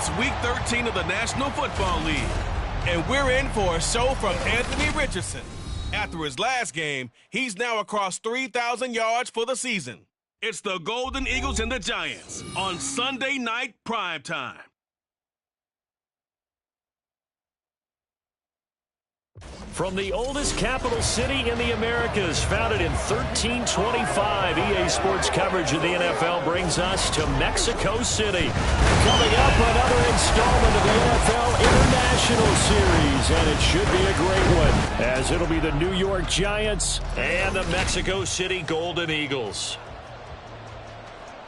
It's Week 13 of the National Football League, and we're in for a show from Anthony Richardson. After his last game, he's now across 3,000 yards for the season. It's the Golden Eagles and the Giants on Sunday Night Primetime. From the oldest capital city in the Americas, founded in 1325, EA Sports coverage of the NFL brings us to Mexico City. Coming up, another installment of the NFL International Series, and it should be a great one, as it'll be the New York Giants and the Mexico City Golden Eagles.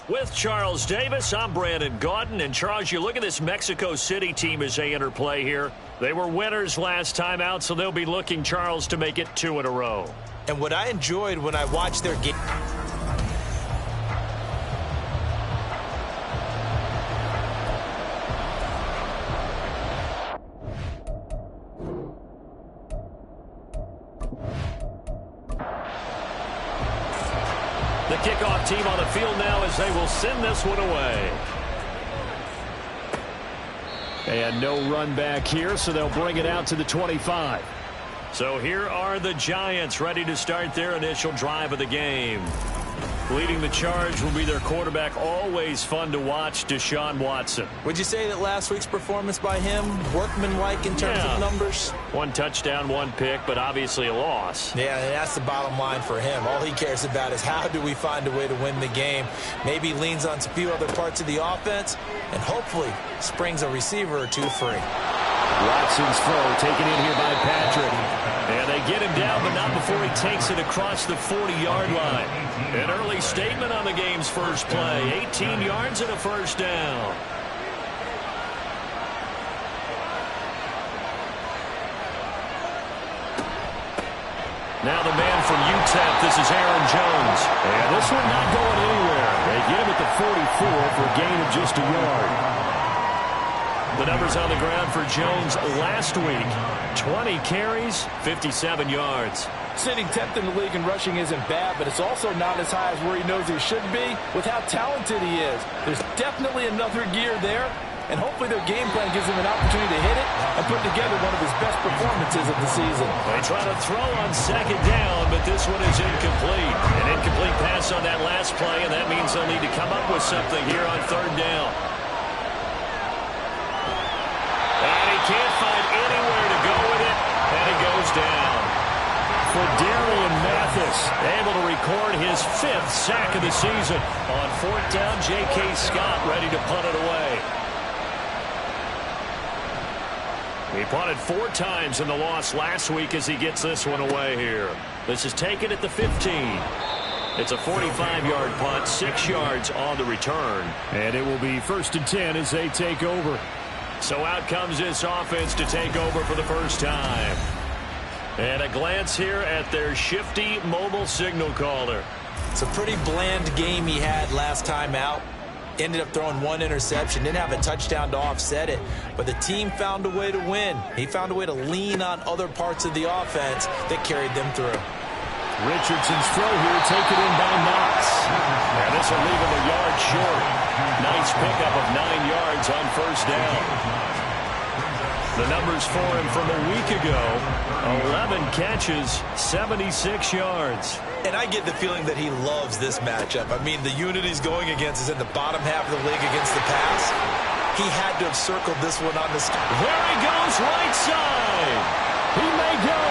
With Charles Davis, I'm Brandon Gaudin. And Charles, you look at this Mexico City team as they enter play here. They were winners last time out, so they'll be looking, Charles, to make it 2 in a row. And what I enjoyed when I watched their game... The kickoff team on the field now as they will send this one away. And no run back here, so they'll bring it out to the 25. So here are the Giants ready to start their initial drive of the game. Leading the charge will be their quarterback, always fun to watch, Deshaun Watson. Would you say that last week's performance by him, workmanlike in terms of numbers? 1 touchdown, 1 pick, but obviously a loss. Yeah, and that's the bottom line for him. All he cares about is how do we find a way to win the game. Maybe leans on a few other parts of the offense, and hopefully springs a receiver or two free. Watson's throw taken in here by Patrick. And they get him down, but not before he takes it across the 40-yard line. An early statement on the game's first play. 18 yards and a first down. Now the man from UTEP, this is Aaron Jones. And this one not going anywhere. They get him at the 44 for a gain of just a yard. The numbers on the ground for Jones last week. 20 carries, 57 yards. Sitting 10th in the league in rushing isn't bad, but it's also not as high as where he knows he should be with how talented he is. There's definitely another gear there, and hopefully their game plan gives him an opportunity to hit it and put together one of his best performances of the season. They try to throw on second down, but this one is incomplete. An incomplete pass on that last play, and that means they'll need to come up with something here on third down. And he can't find anywhere to go with it, and it goes down. For Darian Mathis, able to record his 5th sack of the season. On 4th down, J.K. Scott ready to punt it away. He punted 4 times in the loss last week as he gets this one away here. This is taken at the 15. It's a 45-yard punt, 6 yards on the return. And it will be 1st and 10 as they take over. So out comes this offense to take over for the first time. And a glance here at their shifty mobile signal caller. It's a pretty bland game he had last time out. Ended up throwing 1 interception. Didn't have a touchdown to offset it. But the team found a way to win. He found a way to lean on other parts of the offense that carried them through. Richardson's throw here taken in by Knox. And this will leave him a yard short. Nice pickup of 9 yards on first down. The numbers for him from a week ago, 11 catches, 76 yards. And I get the feeling that he loves this matchup. I mean, the unit he's going against is in the bottom half of the league against the pass. He had to have circled this one on the screen. There he goes, right side. He may go.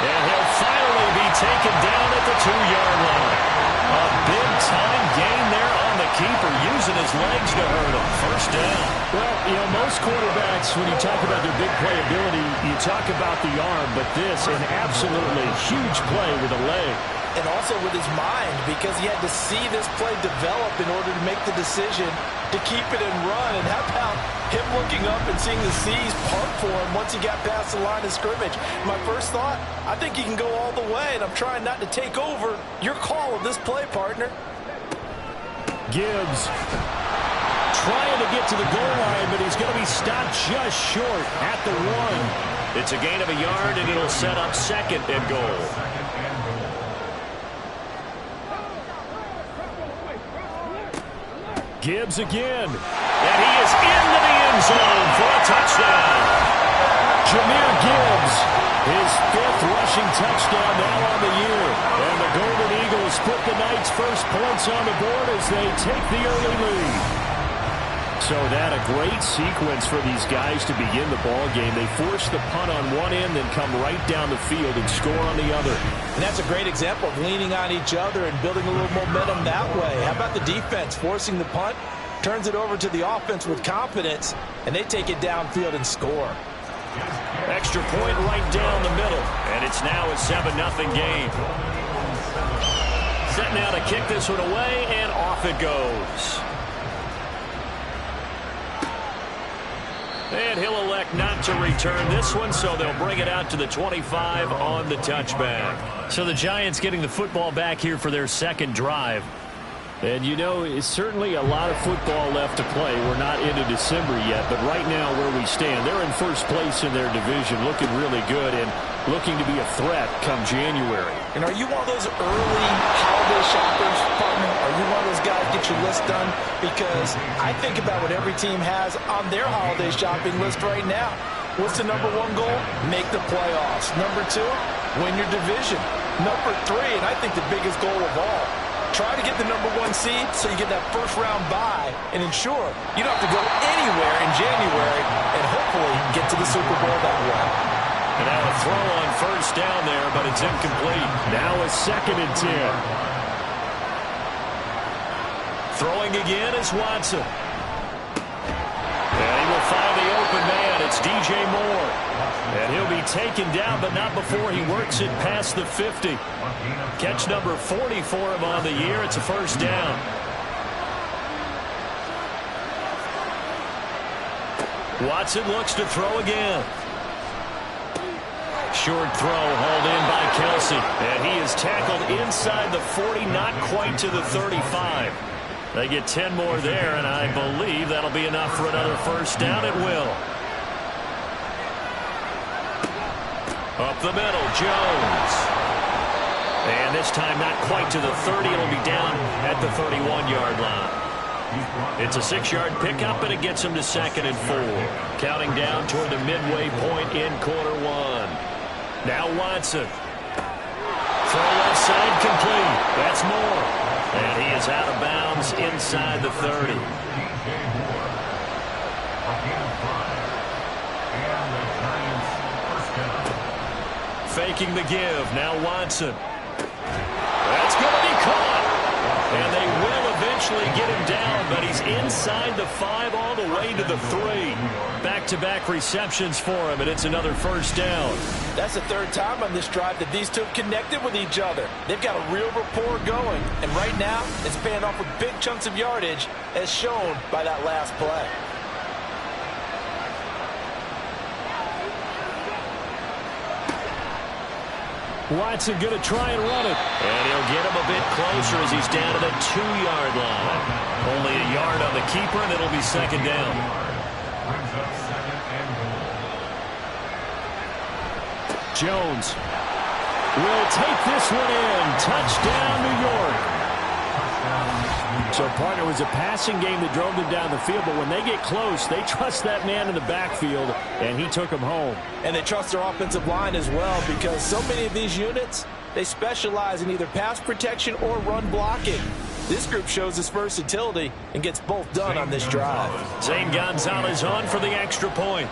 And he'll finally be taken down at the 2-yard line. A big-time gain there on the keeper, using his legs to hurt him. First down. Well, you know, most quarterbacks, when you talk about their big playability, you talk about the arm, but this, an absolutely huge play with a leg. And also with his mind, because he had to see this play develop in order to make the decision to keep it and run. And how about him looking up and seeing the C's part for him once he got past the line of scrimmage? My first thought, I think he can go all the way, and I'm trying not to take over your call of this play, partner. Gibbs trying to get to the goal line, but he's going to be stopped just short at the 1. It's a gain of a yard, and it'll set up 2nd and goal. Gibbs again. And he is into the touchdown now on the year. And the Golden Eagles put the Knights' first points on the board as they take the early lead. So that a great sequence for these guys to begin the ball game. They force the punt on one end, then come right down the field and score on the other. And that's a great example of leaning on each other and building a little momentum that way. How about the defense forcing the punt, turns it over to the offense with confidence, and they take it downfield and score. Extra point right down the middle, and it's now a 7-0 game. Set now to kick this one away, and off it goes. And he'll elect not to return this one, so they'll bring it out to the 25 on the touchback. So the Giants getting the football back here for their second drive. And, you know, it's certainly a lot of football left to play. We're not into December yet, but right now where we stand, they're in first place in their division, looking really good and looking to be a threat come January. And are you one of those early holiday shoppers, partner? Are you one of those guys get your list done? Because I think about what every team has on their holiday shopping list right now. What's the number one goal? Make the playoffs. Number two, win your division. Number three, and I think the biggest goal of all, try to get the number one seed so you get that first round bye and ensure you don't have to go anywhere in January and hopefully get to the Super Bowl that way. And now a throw on first down there, but it's incomplete. Now a 2nd and 10. Throwing again is Watson. And he will find the open man. It's DJ Moore. And he'll be taken down, but not before he works it past the 50. Catch number 40 for him on the year. It's a first down. Watson looks to throw again. Short throw hauled in by Kelsey. And he is tackled inside the 40, not quite to the 35. They get 10 more there, and I believe that'll be enough for another first down. It will. Up the middle, Jones. And this time not quite to the 30. It'll be down at the 31-yard line. It's a 6-yard pickup, and it gets him to 2nd and 4. Counting down toward the midway point in quarter one. Now Watson. Throw left side complete. That's Moore. And he is out of bounds inside the 30. Faking the give. Now Watson. That's going to be caught. And they will eventually get him down, but he's inside the 5 all the way to the 3. Back-to-back receptions for him, and it's another first down. That's the 3rd time on this drive that these two have connected with each other. They've got a real rapport going, and right now it's paying off with big chunks of yardage as shown by that last play. Watson going to try and run it. And he'll get him a bit closer as he's down to the 2-yard line. Only a yard on the keeper, and it'll be 2nd down. Jones will take this one in. Touchdown, New York. So, partner, it was a passing game that drove them down the field, but when they get close, they trust that man in the backfield, and he took them home. And they trust their offensive line as well, because so many of these units, they specialize in either pass protection or run blocking. This group shows its versatility and gets both done on this drive. Zane Gonzalez on for the extra point.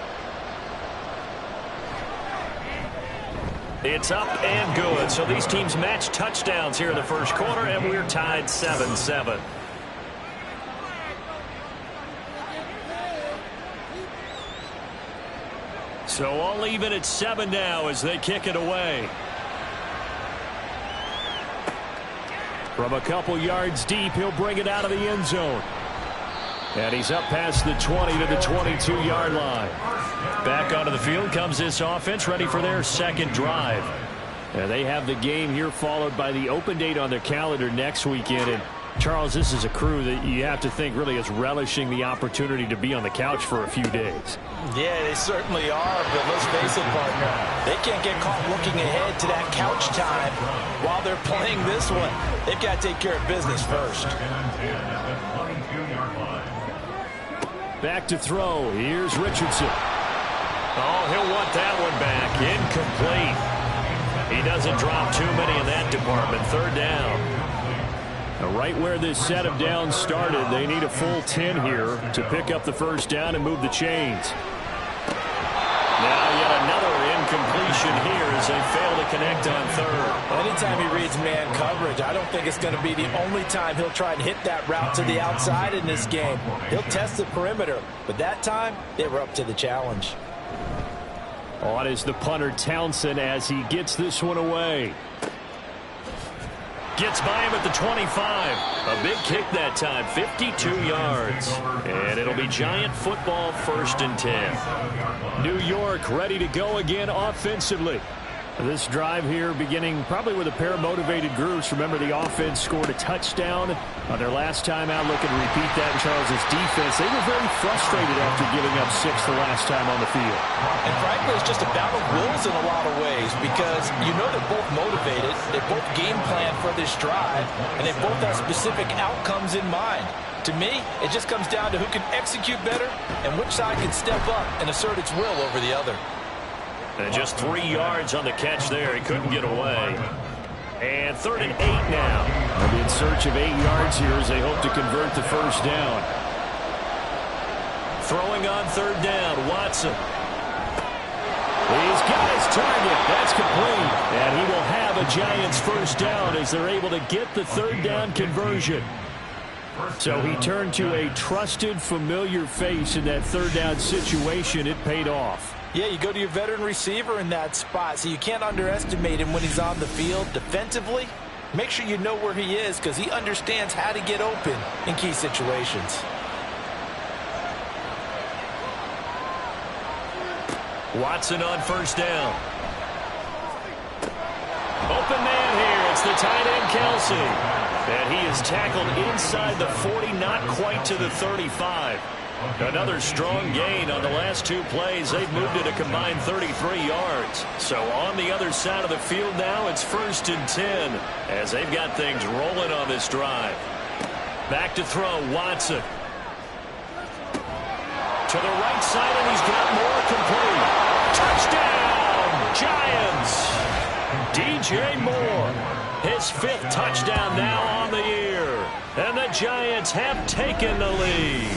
It's up and good. So these teams match touchdowns here in the first quarter, and we're tied 7-7. So all even at 7 now as they kick it away. From a couple yards deep, he'll bring it out of the end zone. And he's up past the 20 to the 22-yard line. Back onto the field comes this offense, ready for their second drive. And they have the game here followed by the open date on their calendar next weekend. And Charles, this is a crew that you have to think really is relishing the opportunity to be on the couch for a few days. Yeah, they certainly are, but let's face it, partner. They can't get caught looking ahead to that couch time while they're playing this one. They've got to take care of business first. Back to throw. Here's Richardson. Oh, he'll want that one back. Incomplete. He doesn't drop too many in that department. Third down. Right where this set of downs started, they need a full 10 here to pick up the first down and move the chains. Now yet another incompletion here as they fail to connect on third. Anytime he reads man coverage, I don't think it's going to be the only time he'll try and hit that route to the outside in this game. He'll test the perimeter, but that time they were up to the challenge. On is the punter Townsend as he gets this one away. Gets by him at the 25. A big kick that time, 52 yards. And it'll be Giant football, 1st and 10. New York ready to go again offensively. This drive here beginning probably with a pair of motivated groups. Remember, the offense scored a touchdown on their last time out. Looking to repeat that in Charles' defense. They were very frustrated after giving up 6 the last time on the field. And frankly, it's just a battle of wills in a lot of ways because you know they're both motivated. They both game plan for this drive, and they both have specific outcomes in mind. To me, it just comes down to who can execute better and which side can step up and assert its will over the other. And just 3 yards on the catch there. He couldn't get away. And 3rd and 8 now. They'll be in search of 8 yards here as they hope to convert the first down. Throwing on 3rd down, Watson. He's got his target. That's complete. And he will have a Giants first down as they're able to get the 3rd down conversion. So he turned to a trusted, familiar face in that 3rd down situation. It paid off. Yeah, you go to your veteran receiver in that spot, so you can't underestimate him when he's on the field. Defensively, make sure you know where he is because he understands how to get open in key situations. Watson on 1st down. Open man here. It's the tight end, Kelsey. And he is tackled inside the 40, not quite to the 35. Another strong gain on the last 2 plays. They've moved it a combined 33 yards. So on the other side of the field now, it's 1st and 10 as they've got things rolling on this drive. Back to throw, Watson. To the right side, and he's got more complete. Touchdown, Giants. DJ Moore, his 5th touchdown now on the year. And the Giants have taken the lead.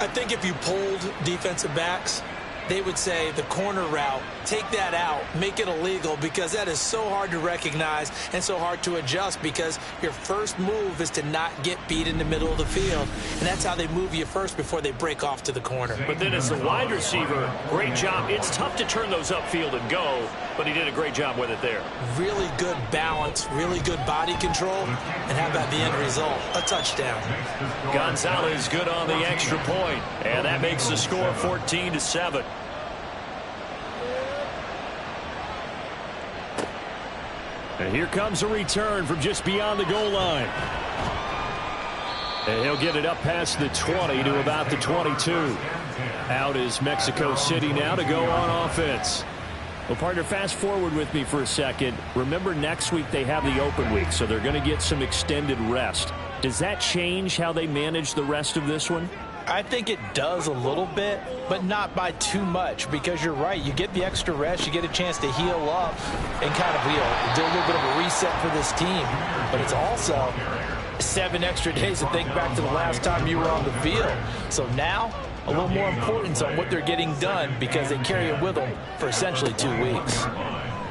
I think if you polled defensive backs, they would say the corner route, take that out, make it illegal because that is so hard to recognize and so hard to adjust because your first move is to not get beat in the middle of the field. And that's how they move you first before they break off to the corner. But then as the wide receiver, great job. It's tough to turn those upfield and go, but he did a great job with it there. Really good balance, really good body control, and how about the end result? A touchdown. Gonzalez good on the extra point, and that makes the score 14-7. And here comes a return from just beyond the goal line. And he'll get it up past the 20 to about the 22. Out is Mexico City now to go on offense. Well, partner, fast forward with me for a second. Remember, next week they have the open week, so they're going to get some extended rest. Does that change how they manage the rest of this one? I think it does a little bit, but not by too much because you're right. You get the extra rest. You get a chance to heal up and kind of do a little bit of a reset for this team. But it's also 7 extra days to think back to the last time you were on the field. So now a little more importance on what they're getting done because they carry it with them for essentially 2 weeks.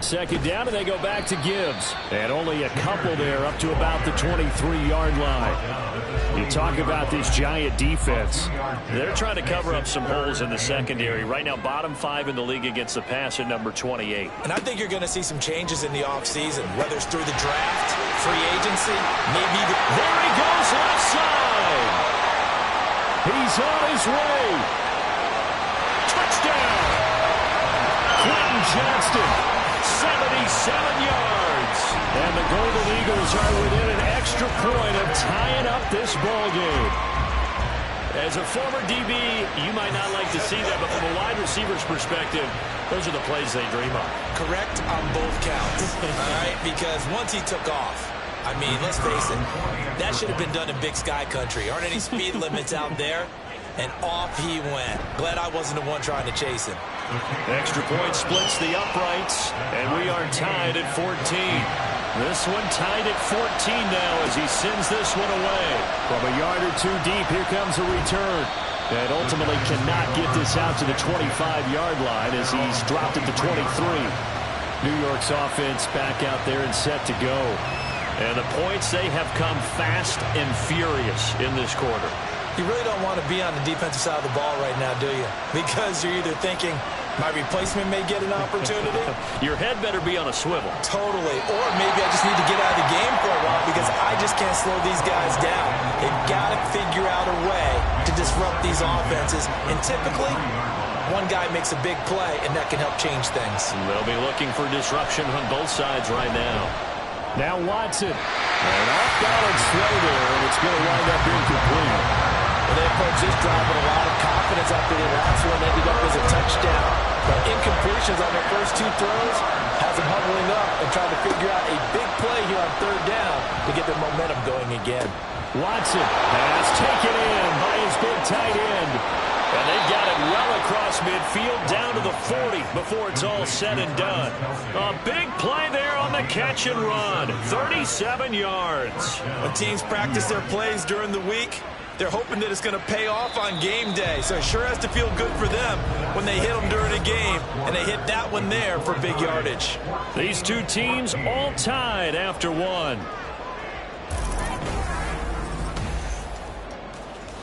2nd down, and they go back to Gibbs. And only a couple there up to about the 23-yard line. You talk about this Giant defense. They're trying to cover up some holes in the secondary. Right now, bottom 5 in the league against the pass at number 28. And I think you're going to see some changes in the offseason, whether it's through the draft, free agency, maybe even... There he goes, left side. He's on his way. Touchdown. Quentin Johnston. 77 yards. And the Golden Eagles are within an extra point of tying up this ball game. As a former DB, you might not like to see that, but from a wide receiver's perspective, those are the plays they dream of. Correct on both counts, all right? Because once he took off, I mean, let's face it, that should have been done in Big Sky country. Aren't any speed limits out there? And off he went. Glad I wasn't the one trying to chase him. Extra point splits the uprights, and we are tied at 14. This one tied at 14 now as he sends this one away. From a yard or two deep, here comes a return. And ultimately cannot get this out to the 25-yard line as he's dropped it to 23. New York's offense back out there and set to go. And the points, they have come fast and furious in this quarter. You really don't want to be on the defensive side of the ball right now, do you? Because you're either thinking, my replacement may get an opportunity. Your head better be on a swivel. Totally. Or maybe I just need to get out of the game for a while because I just can't slow these guys down. They've got to figure out a way to disrupt these offenses. And typically, one guy makes a big play, and that can help change things. They'll be looking for disruption on both sides right now. Now Watson. And off-balance throw there, and it's going to wind up incomplete. Well, they approached this drive with a lot of confidence after the last one ended up as a touchdown. But incompletions on their first two throws has them huddling up and trying to figure out a big play here on third down to get their momentum going again. Watson has taken in by his big tight end. And they've got it well across midfield down to the 40 before it's all said and done. A big play there on the catch and run. 37 yards. When teams practice their plays during the week, they're hoping that it's going to pay off on game day. So it sure has to feel good for them when they hit them during a game, and they hit that one there for big yardage. These two teams all tied after one.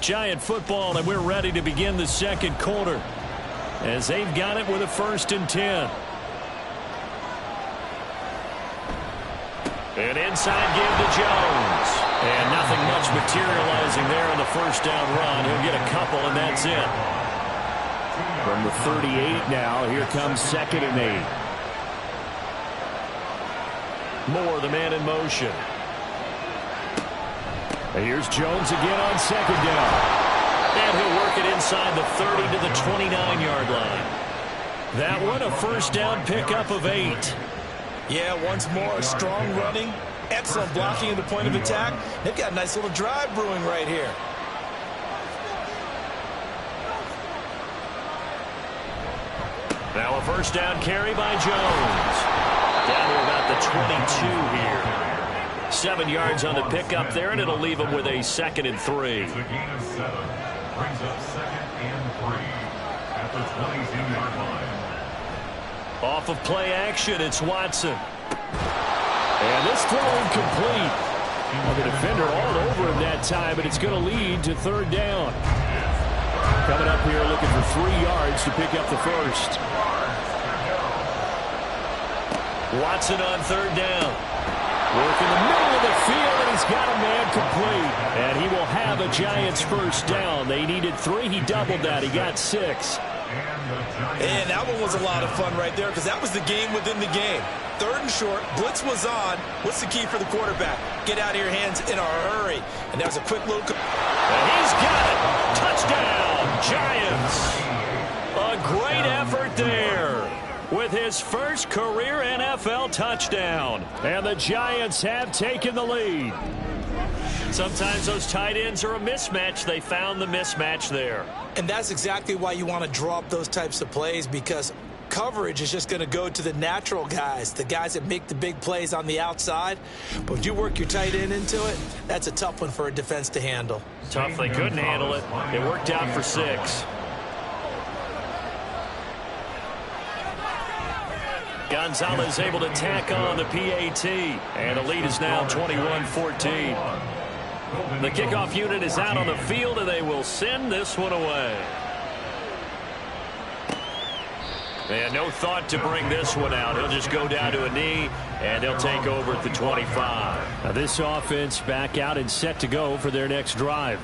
Giant football, and we're ready to begin the second quarter as they've got it with a 1st and 10. An inside give to Jones. And nothing much materializing there on the first down run. He'll get a couple, and that's it. From the 38 now, here comes 2nd and 8. Moore, the man in motion. And here's Jones again on 2nd down. And he'll work it inside the 30 to the 29-yard line. That one, a first down pickup of 8. Yeah, once more, strong running, excellent blocking at the point of attack. They've got a nice little drive brewing right here. Now a first down carry by Jones. Down to about the 22 here. 7 yards on the pickup there, and it'll leave him with a 2nd and 3. Brings up 2nd and 3 at the 22-yard line. Off of play action, it's Watson. And this throw incomplete. Well, the defender all over him that time, but it's going to lead to 3rd down. Coming up here looking for 3 yards to pick up the first. Watson on 3rd down. Work in the middle of the field, and he's got a man complete. And he will have a Giants first down. They needed 3. He doubled that. He got 6. And that one was a lot of fun right there because that was the game within the game. 3rd and short, blitz was on. What's the key for the quarterback? Get out of your hands in a hurry. And there's a quick little... And he's got it. Touchdown, Giants. A great effort there with his first career NFL touchdown. And the Giants have taken the lead. Sometimes those tight ends are a mismatch. They found the mismatch there. And that's exactly why you want to draw up those types of plays, because coverage is just going to go to the natural guys, the guys that make the big plays on the outside. But if you work your tight end into it, that's a tough one for a defense to handle. Tough. They couldn't handle it. It worked out for 6. Gonzalez able to tack on the PAT. And the lead is now 21-14. The kickoff unit is out on the field, and they will send this one away. They had no thought to bring this one out. He'll just go down to a knee, and they'll take over at the 25. Now this offense back out and set to go for their next drive.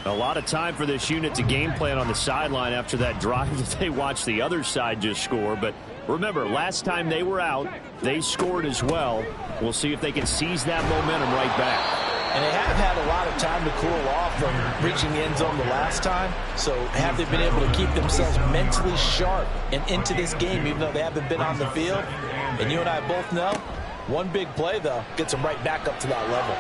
A lot of time for this unit to game plan on the sideline after that drive that they watched the other side just score. But remember, last time they were out, they scored as well. We'll see if they can seize that momentum right back. And they have had a lot of time to cool off from reaching the end zone the last time. So have they been able to keep themselves mentally sharp and into this game, even though they haven't been on the field? And you and I both know, one big play, though, gets them right back up to that level.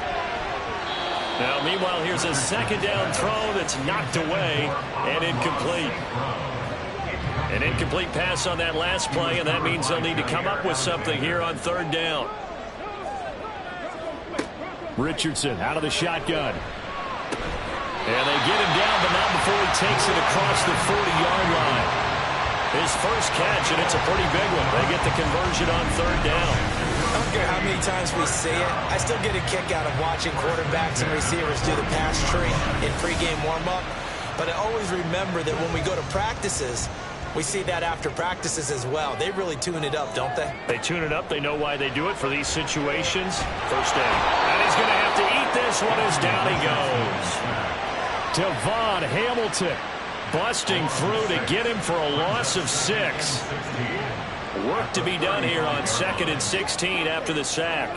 Now, meanwhile, here's a second down throw that's knocked away and incomplete. An incomplete pass on that last play, and that means they'll need to come up with something here on third down. Richardson out of the shotgun. And they get him down, but not before he takes it across the 40-yard line. His first catch, and it's a pretty big one. They get the conversion on third down. I don't care how many times we see it. I still get a kick out of watching quarterbacks and receivers do the pass tree in pregame warm-up. But I always remember that when we go to practices, we see that after practices as well. They really tune it up, don't they? They tune it up. They know why they do it for these situations. First down. And he's going to have to eat this one as down he goes. Devon Hamilton busting through to get him for a loss of 6. Work to be done here on 2nd and 16 after the sack.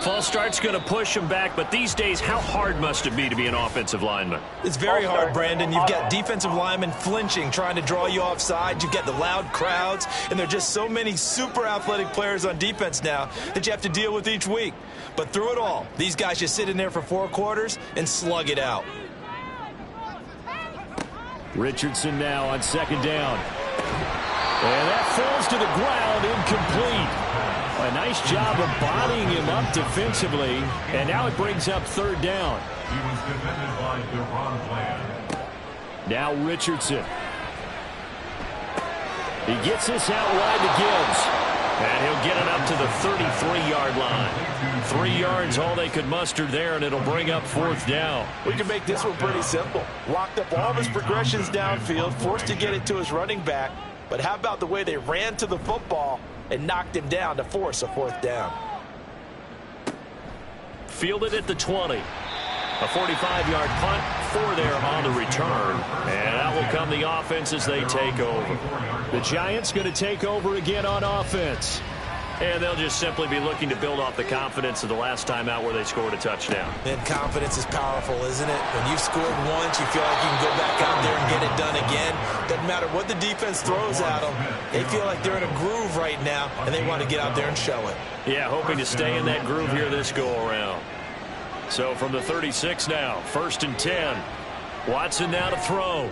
False start's going to push him back, but these days, how hard must it be to be an offensive lineman? It's very hard, Brandon. You've got defensive linemen flinching, trying to draw you offside. You've got the loud crowds, and there are just so many super athletic players on defense now that you have to deal with each week. But through it all, these guys just sit in there for 4 quarters and slug it out. Richardson now on second down. And that falls to the ground, incomplete. A nice job of bodying him up defensively, and now it brings up third down. He was defended by DeRon Bland. Now Richardson. He gets this out wide to Gibbs. And he'll get it up to the 33-yard line. 3 yards, all they could muster there, and it'll bring up fourth down. We can make this one pretty simple. Locked up all of his progressions downfield, forced to get it to his running back. But how about the way they ran to the football and knocked him down to force a fourth down? Fielded at the 20. A 45-yard punt, 4 there on the return. And out will come the offense as they take over. The Giants going to take over again on offense. And they'll just simply be looking to build off the confidence of the last time out where they scored a touchdown. And confidence is powerful, isn't it? When you've scored once, you feel like you can go back out there and get it done again. Doesn't matter what the defense throws at them. They feel like they're in a groove right now, and they want to get out there and show it. Yeah, hoping to stay in that groove here this go-around. So from the 36 now, 1st and 10. Watson now to throw.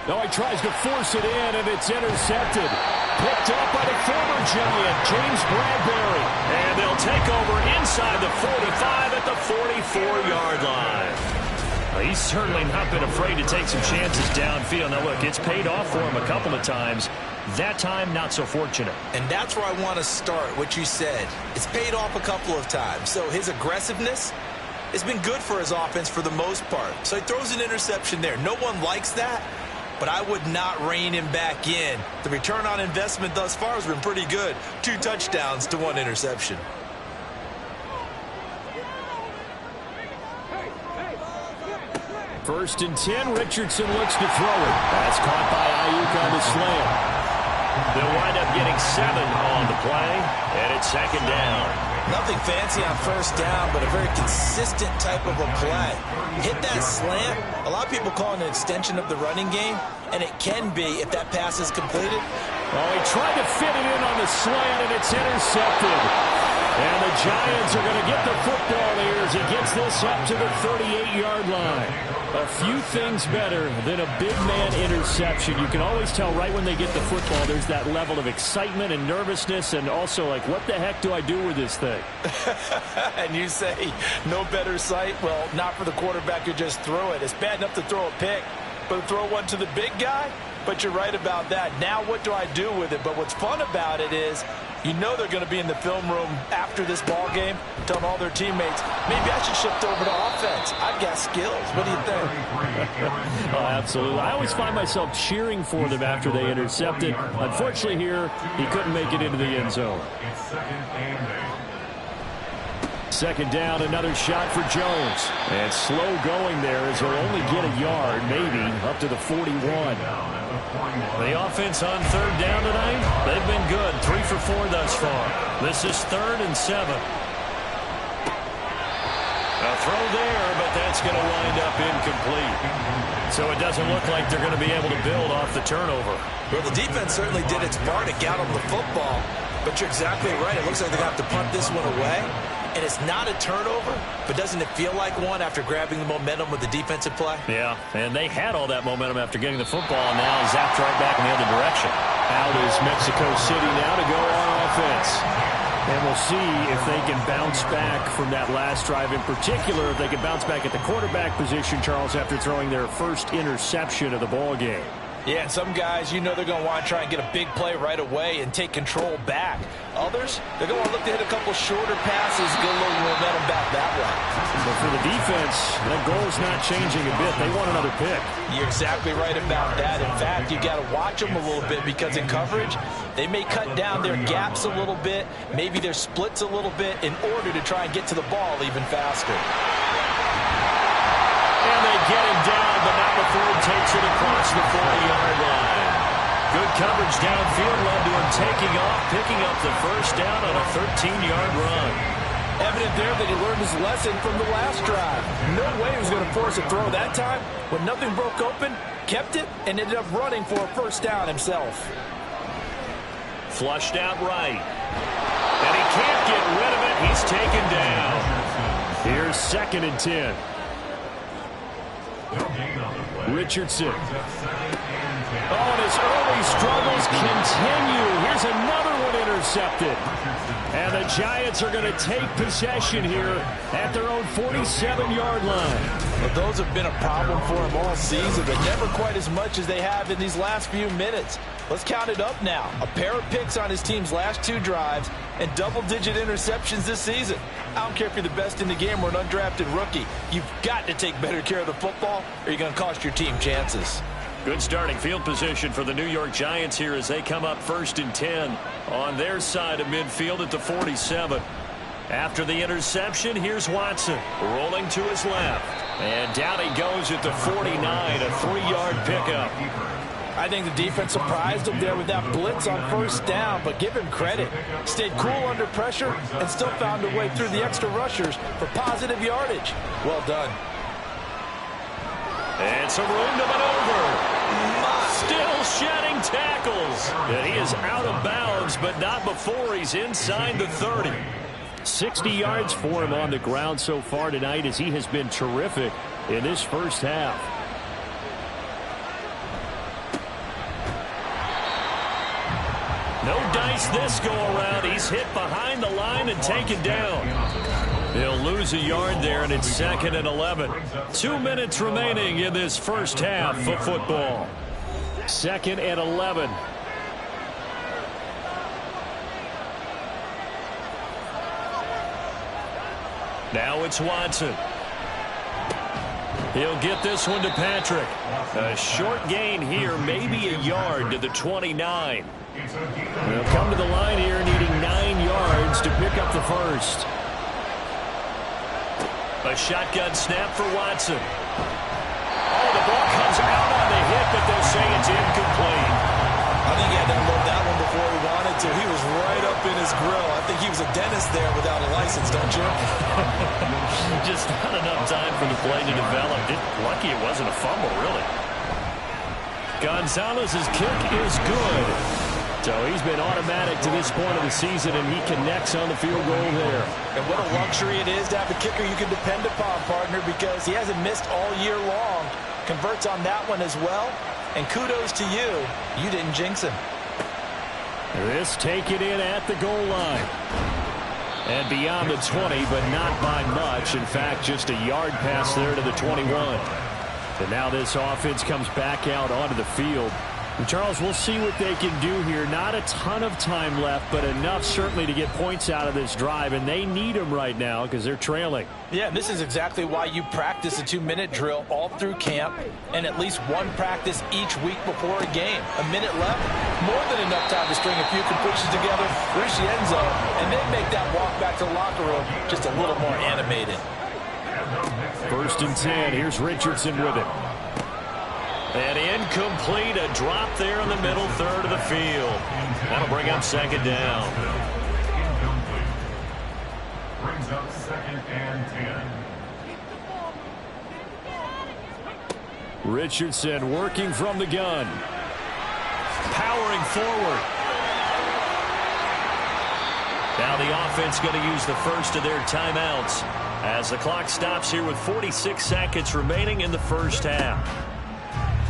No, he tries to force it in, and it's intercepted. Picked up by the former Giant, James Bradbury. And they'll take over inside the 45 at the 44-yard line. He's certainly not been afraid to take some chances downfield. Now, look, it's paid off for him a couple of times. That time, not so fortunate. And that's where I want to start, what you said. It's paid off a couple of times. So his aggressiveness has been good for his offense for the most part. So he throws an interception there. No one likes that, but I would not rein him back in. The return on investment thus far has been pretty good. 2 touchdowns to 1 interception. First and 10, Richardson looks to throw it. That's caught by Ayuk on the slam. They'll wind up getting 7 on the play, and it's second down. Nothing fancy on first down, but a very consistent type of a play. Hit that slant. A lot of people call it an extension of the running game, and it can be if that pass is completed. Oh, he tried to fit it in on the slant, and it's intercepted. And the Giants are going to get the football here as he gets this up to the 38-yard line. A few things better than a big man interception. You can always tell right when they get the football, there's that level of excitement and nervousness, and also like, what the heck do I do with this thing? And you say, no better sight? Well, not for the quarterback who just threw it. It's bad enough to throw a pick, but to throw one to the big guy? But you're right about that. Now what do I do with it? But what's fun about it is, you know they're going to be in the film room after this ball game, telling all their teammates, maybe I should shift over to offense. I've got skills. What do you think? Oh, absolutely. I always find myself cheering for them after they intercepted. Unfortunately here, he couldn't make it into the end zone. Second down, another shot for Jones. And slow going there as he'll only get a yard, maybe, up to the 41. The offense on third down tonight, they've been good. 3 for 4 thus far. This is 3rd and 7. A throw there, but that's going to wind up incomplete. So it doesn't look like they're going to be able to build off the turnover. Well, the defense certainly did its part to get them the football. But you're exactly right. It looks like they're going to have to punt this one away. And it's not a turnover, but doesn't it feel like one after grabbing the momentum with the defensive play? Yeah, and they had all that momentum after getting the football, and now zapped right back in the other direction. Out is Mexico City now to go on offense. And we'll see if they can bounce back from that last drive. In particular, if they can bounce back at the quarterback position, Charles, after throwing their first interception of the ball game. Yeah, and some guys, you know they're going to want to try and get a big play right away and take control back. Others, they're going to look to hit a couple shorter passes, get a little momentum back that way. But for the defense, that goal's not changing a bit. They want another pick. You're exactly right about that. In fact, you got to watch them a little bit because in coverage, they may cut down their gaps a little bit, maybe their splits a little bit in order to try and get to the ball even faster. And they get him down, but not before he takes it across the 40-yard line. Good coverage downfield led to him taking off, picking up the first down on a 13-yard run. Evident there that he learned his lesson from the last drive. No way he was going to force a throw that time. When nothing broke open, kept it, and ended up running for a first down himself. Flushed out right. And he can't get rid of it. He's taken down. Here's 2nd and 10. Richardson. Oh, and his early struggles continue. Here's another one intercepted. And the Giants are going to take possession here at their own 47-yard line. Well, those have been a problem for him all season, but never quite as much as they have in these last few minutes. Let's count it up now. A pair of picks on his team's last 2 drives and double-digit interceptions this season. I don't care if you're the best in the game or an undrafted rookie. You've got to take better care of the football or you're going to cost your team chances. Good starting field position for the New York Giants here as they come up 1st and 10 on their side of midfield at the 47. After the interception, here's Watson rolling to his left. And down he goes at the 49, a 3-yard pickup. I think the defense surprised him there with that blitz on first down, but give him credit. Stayed cool under pressure and still found a way through the extra rushers for positive yardage. Well done. And some room to maneuver. Still shedding tackles. And he is out of bounds, but not before he's inside the 30. 60 yards for him on the ground so far tonight as he has been terrific in this first half. No dice this go around. He's hit behind the line and taken down. He'll lose a yard there, and it's 2nd and 11. 2 minutes remaining in this first half of football. 2nd and 11. Now it's Watson. He'll get this one to Patrick. A short gain here, maybe a yard to the 29. They'll come to the line here needing 9 yards to pick up the first. A shotgun snap for Watson. Oh, the ball comes out on the hit, but they'll say it's incomplete. I think he had to unload that one before he wanted to. He was right up in his grill. I think he was a dentist there without a license, don't you? Just not enough time for the play to develop. Lucky it wasn't a fumble, really. Gonzalez's kick is good. So he's been automatic to this point of the season, and he connects on the field goal there. And what a luxury it is to have a kicker you can depend upon, partner, because he hasn't missed all year long. Converts on that one as well. And kudos to you. You didn't jinx him. This taken in at the goal line. And beyond the 20, but not by much. In fact, just a yard pass there to the 21. And now this offense comes back out onto the field. And Charles, we'll see what they can do here. Not a ton of time left, but enough certainly to get points out of this drive. And they need them right now because they're trailing. Yeah, and this is exactly why you practice a 2-minute drill all through camp and at least one practice each week before a game. A minute left, more than enough time to string a few completions together, reach the end zone, and then make that walk back to the locker room just a little more animated. 1st and 10. Here's Richardson with it. And incomplete, a drop there in the middle third of the field. That'll bring up 2nd down. Incomplete. Brings up 2nd and 10. Richardson working from the gun. Powering forward. Now the offense going to use the first of their timeouts as the clock stops here with 46 seconds remaining in the first half.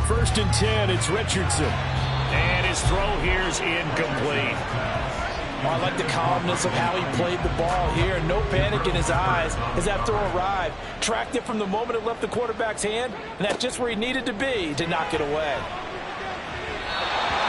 1st and 10, it's Richardson. And his throw here is incomplete. Oh, I like the calmness of how he played the ball here. No panic in his eyes as that throw arrived. Tracked it from the moment it left the quarterback's hand, and that's just where he needed to be to knock it away.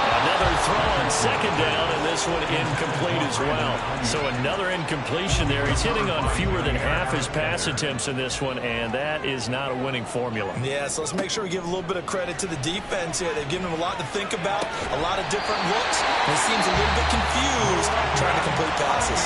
Another throw on 2nd down, and this one incomplete as well. So another incompletion there. He's hitting on fewer than half his pass attempts in this one, and that is not a winning formula. Yeah, so let's make sure we give a little bit of credit to the defense here. They've given him a lot to think about, a lot of different looks, and he seems a little bit confused trying to complete passes.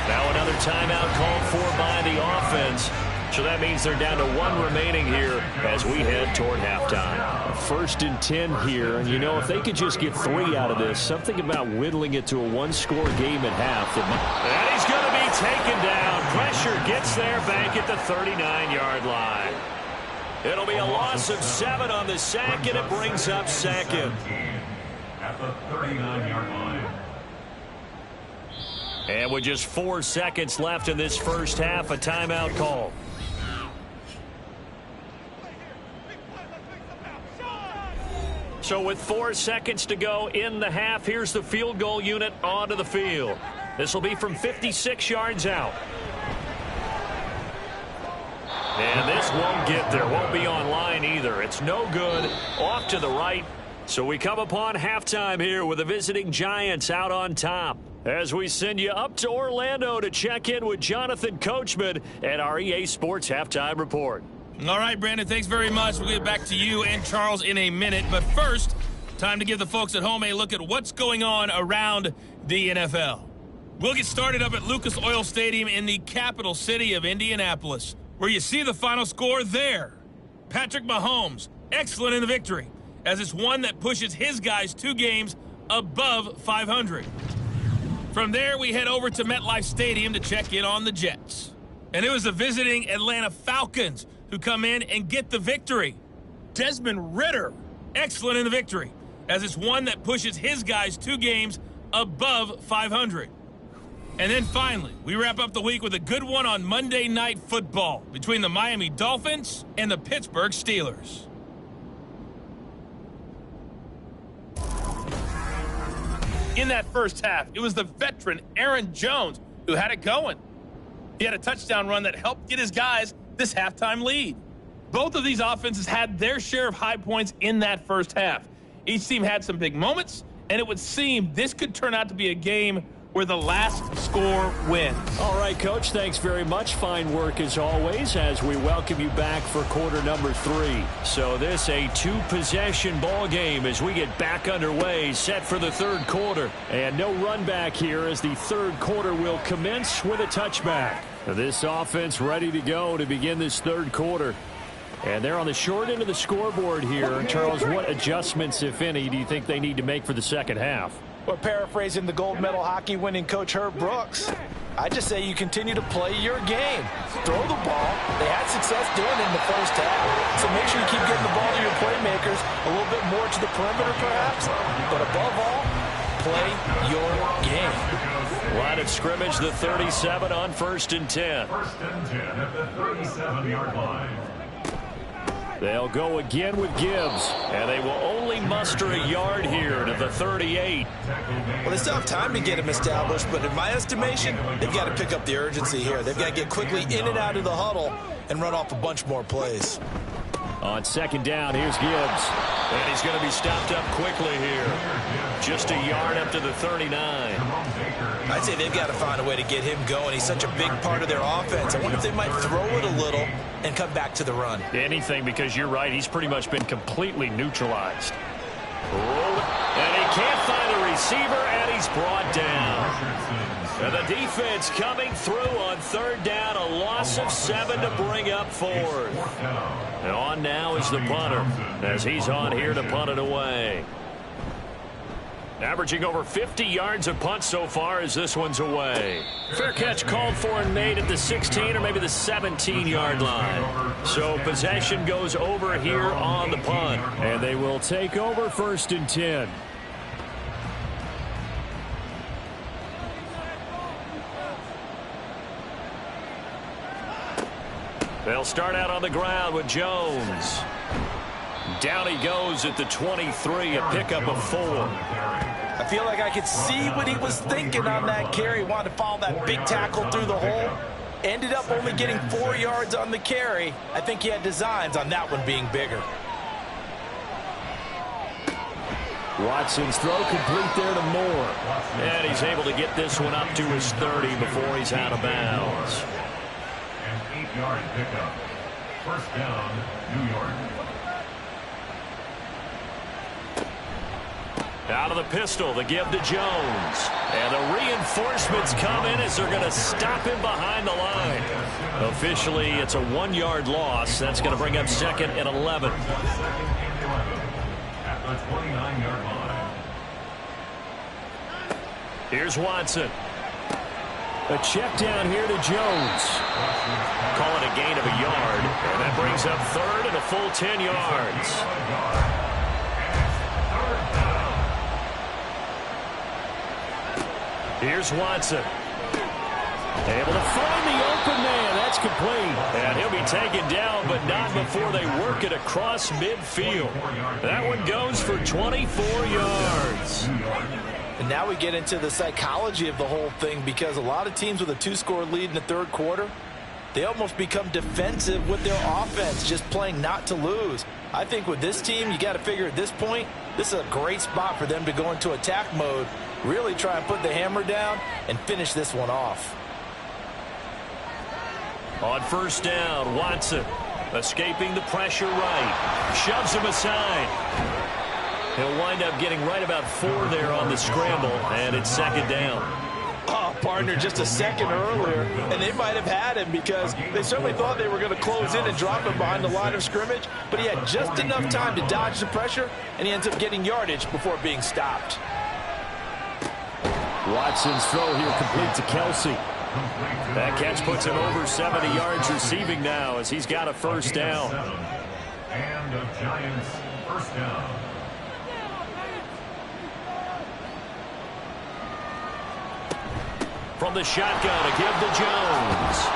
Now another timeout called for by the offense. So that means they're down to 1 remaining here as we head toward halftime. 1st and 10 here, and you know, if they could just get 3 out of this, something about whittling it to a 1-score game at half. And he's going to be taken down. Pressure gets there back at the 39-yard line. It'll be a loss of 7 on the sack, and it brings up 2nd. At the 39-yard line. And with just 4 seconds left in this first half, a timeout call. So with 4 seconds to go in the half, here's the field goal unit onto the field. This will be from 56 yards out. And this won't get there. Won't be on line either. It's no good. Off to the right. So we come upon halftime here with the visiting Giants out on top. As we send you up to Orlando to check in with Jonathan Coachman at our EA Sports Halftime Report. All right, Brandon, thanks very much. We'll get back to you and Charles in a minute. But first, time to give the folks at home a look at what's going on around the NFL. We'll get started up at Lucas Oil Stadium in the capital city of Indianapolis, where you see the final score there. Patrick Mahomes, excellent in the victory, as it's one that pushes his guys 2 games above 500. From there, we head over to MetLife Stadium to check in on the Jets. And it was the visiting Atlanta Falcons who come in and get the victory. Desmond Ridder, excellent in the victory, as it's one that pushes his guys 2 games above 500. And then finally, we wrap up the week with a good one on Monday Night Football between the Miami Dolphins and the Pittsburgh Steelers. In that first half, it was the veteran Aaron Jones who had it going. He had a touchdown run that helped get his guys this halftime lead. Both of these offenses had their share of high points in that first half. Each team had some big moments, and it would seem this could turn out to be a game where the last score wins. All right, Coach, thanks very much. Fine work as always as we welcome you back for quarter number 3. So this a 2-possession ball game as we get back underway, set for the 3rd quarter. And no run back here as the 3rd quarter will commence with a touchback. This offense ready to go to begin this 3rd quarter. And they're on the short end of the scoreboard here. Charles, what adjustments, if any, do you think they need to make for the second half? Well, paraphrasing the gold medal hockey winning coach Herb Brooks, I just say you continue to play your game. Throw the ball. They had success doing it in the first half. So make sure you keep getting the ball to your playmakers, a little bit more to the perimeter perhaps. But above all, play your game. Line of scrimmage, the 37 on 1st and 10. 1st and 10 at the 37-yard line. They'll go again with Gibbs. And they will only muster a yard here to the 38. Well, they still have time to get him established, but in my estimation, they've got to pick up the urgency here. They've got to get quickly in and out of the huddle and run off a bunch more plays. On 2nd down, here's Gibbs. And he's going to be stopped up quickly here. Just a yard up to the 39. I'd say they've got to find a way to get him going. He's such a big part of their offense. I wonder if they might throw it a little and come back to the run. Anything, because you're right. He's pretty much been completely neutralized. And he can't find the receiver, and he's brought down. And the defense coming through on 3rd down, a loss of 7 to bring up 4th. And on now is the punter, as he's on here to punt it away. Averaging over 50 yards a punt so far as this one's away. Fair catch called for and made at the 16 or maybe the 17-yard line. So possession goes over here on the punt. And they will take over 1st and 10. They'll start out on the ground with Jones. Down he goes at the 23, a pickup of 4. I feel like I could see what he was thinking on that carry. He wanted to follow that big tackle through the hole. Ended up only getting 4 yards on the carry. I think he had designs on that one being bigger. Watson's throw complete there to Moore. And he's able to get this one up to his 30 before he's out of bounds. An 8-yard pickup. First down, New York. Out of the pistol, the give to Jones. And the reinforcements come in as they're going to stop him behind the line. Officially, it's a 1-yard loss. That's going to bring up second and 11. At the 29-yard line. Here's Watson. A check down here to Jones. Call it a gain of a yard. And that brings up third and a full 10 yards. Here's Watson. Able to find the open man. That's complete. And he'll be taken down, but not before they work it across midfield. That one goes for 24 yards. And now we get into the psychology of the whole thing, because a lot of teams with a 2-score lead in the third quarter, they almost become defensive with their offense, just playing not to lose. I think with this team, you got to figure at this point, this is a great spot for them to go into attack mode, really try and put the hammer down and finish this one off. On first down, Watson escaping the pressure right. Shoves him aside. He'll wind up getting right about 4 there on the scramble, and it's second down. Oh, partner, just a second earlier, and they might have had him, because they certainly thought they were going to close in and drop him behind the line of scrimmage, but he had just enough time to dodge the pressure, and he ends up getting yardage before being stopped. Watson's throw here complete to Kelsey. That catch puts him over 70 yards receiving now as he's got a first down. And the Giants first down. From the shotgun, a give to Jones.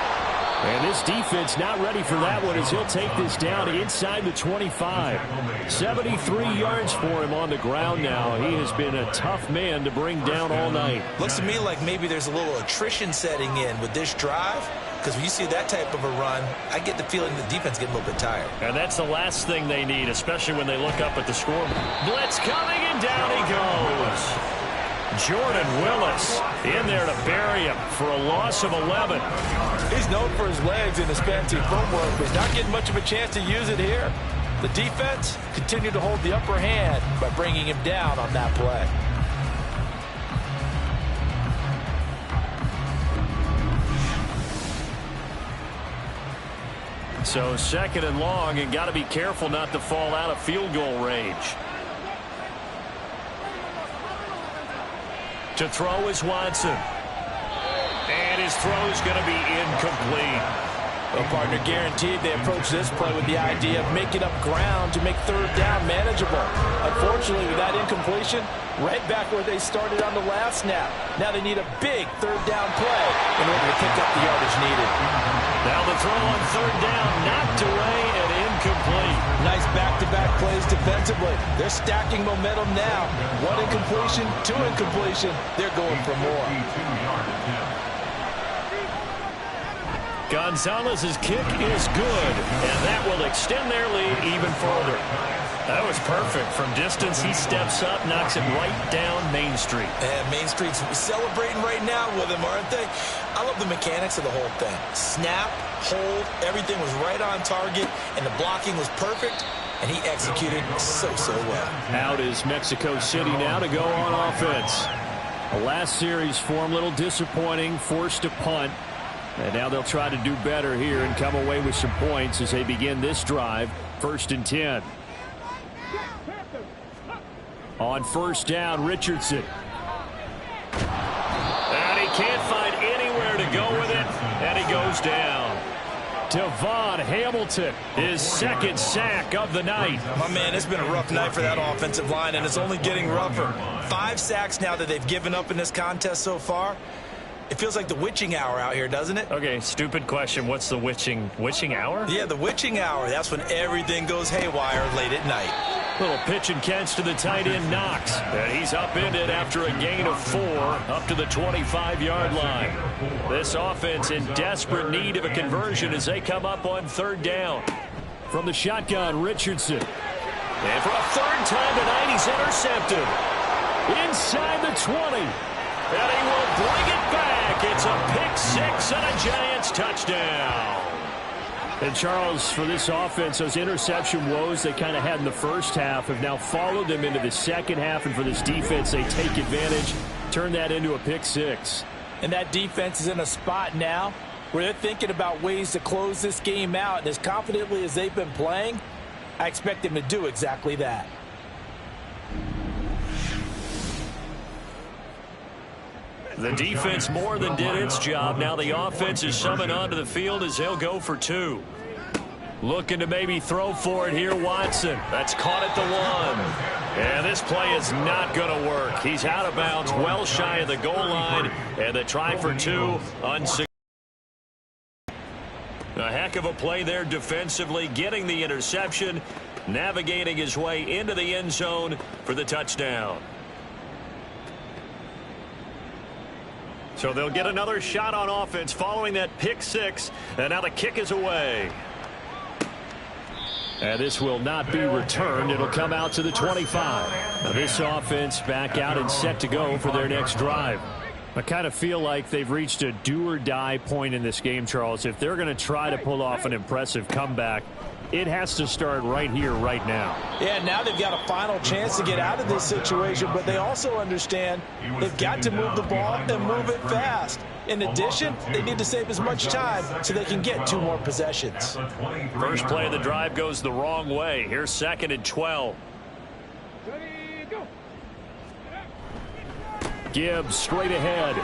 And this defense not ready for that one, as he'll take this down inside the 25. 73 yards for him on the ground now. He has been a tough man to bring down all night. Looks to me like maybe there's a little attrition setting in with this drive, because when you see that type of a run, I get the feeling the defense getting a little bit tired. And that's the last thing they need, especially when they look up at the scoreboard. Blitz coming, and down he goes. Jordan Willis in there to bury him for a loss of 11. He's known for his legs and his fancy footwork, but he's not getting much of a chance to use it here. The defense continued to hold the upper hand by bringing him down on that play. So second and long, and got to be careful not to fall out of field goal range. To throw is Watson. And his throw is going to be incomplete. Well, partner, guaranteed they approach this play with the idea of making up ground to make third down manageable. Unfortunately, with that incompletion, right back where they started on the last snap. Now they need a big third down play in order to pick up the yardage needed. Now the throw on third down, knocked away and incomplete. Nice back-to-back plays defensively. They're stacking momentum now. 1 incompletion, 2 incompletion. They're going for more. Gonzalez's kick is good, and that will extend their lead even further. That was perfect. From distance, he steps up, knocks it right down Main Street. And Main Street's celebrating right now with him, aren't they? I love the mechanics of the whole thing. Snap, hold, everything was right on target, and the blocking was perfect, and he executed so well. Out is Mexico City now to go on offense. The last series for him, a little disappointing, forced a punt. And now they'll try to do better here and come away with some points as they begin this drive. 1st and 10. On first down, Richardson. And he can't find anywhere to go with it, and he goes down. Devon Hamilton, his 2nd sack of the night. My man, it's been a rough night for that offensive line, and it's only getting rougher. 5 sacks now that they've given up in this contest so far. It feels like the witching hour out here, doesn't it? Okay, stupid question. What's the witching hour? Yeah, the witching hour. That's when everything goes haywire late at night. Little pitch and catch to the tight end, Knox. And he's upended after a gain of 4 up to the 25-yard line. This offense in desperate need of a conversion as they come up on 3rd down. From the shotgun, Richardson. And for a 3rd time tonight, he's intercepted. Inside the 20. And he will bring it back. It's a pick 6 and a Giants touchdown. And Charles, for this offense, those interception woes they kind of had in the first half have now followed them into the second half. And for this defense, they take advantage, turn that into a pick 6. And that defense is in a spot now where they're thinking about ways to close this game out. And as confidently as they've been playing, I expect them to do exactly that. The defense more than did its job. Now the offense is summoned onto the field as they'll go for 2. Looking to maybe throw for it here, Watson. That's caught at the 1. And this play is not going to work. He's out of bounds, well shy of the goal line. And the try for 2 unsuccessful. A heck of a play there defensively, getting the interception, navigating his way into the end zone for the touchdown. So they'll get another shot on offense following that pick 6. And now the kick is away. And this will not be returned. It'll come out to the 25. Now this offense back out and set to go for their next drive. I kind of feel like they've reached a do-or-die point in this game, Charles. If they're going to try to pull off an impressive comeback, it has to start right here, right now. Yeah, now they've got a final chance to get out of this situation, but they also understand they've got to move the ball and move it fast. In addition, they need to save as much time so they can get 2 more possessions. First play of the drive goes the wrong way. Here's 2nd and 12. Gibbs straight ahead.